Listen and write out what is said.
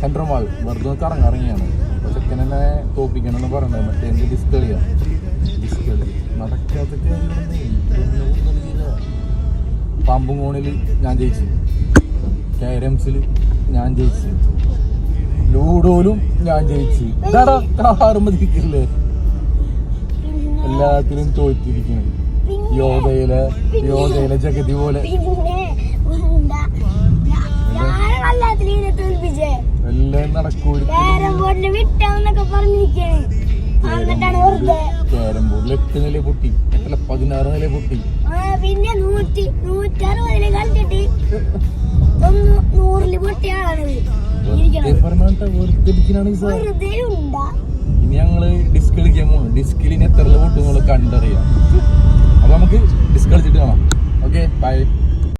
Central mall വെറുതെ കറങ്ങിയാണ്. അപ്പോൾ ചെക്കൻ എന്നെ തോപ്പിക്കണം എന്ന് പറയുന്നത് മറ്റേ എൻ്റെ ഡിസ്ക് കളിയാണ്. ഡിസ്ക് കളി നടക്കാത്ത പാമ്പുംകോണിൽ ഞാൻ ജയിച്ചു, ക്യാരംസിൽ ഞാൻ ജയിച്ചു, ലൂഡോയിലും ഞാൻ ജയിച്ചു. കാറുമ്പതിരിക്കില്ലേ എല്ലാത്തിലും തോറ്റിരിക്കുന്നു. യോധയിലെ ജഗതി പോലെ എല്ലാം നടക്കൂല. ക്യാരം ബോർഡിൽ 8 നില പൊട്ടി, 16 നില പൊട്ടി. പിന്നെ 160 കളിച്ചിട്ട് 100 പൊട്ടിയാണ്. ഇനി ഞങ്ങള് ഡിസ്ക് കളിക്കാൻ പോകുന്നു. ഡിസ്കിലിന് എത്ര പൊട്ടും കണ്ടറിയാം. അപ്പൊ നമുക്ക് ഡിസ്ക് കളിച്ചിട്ട് കാണാം. Okay, by.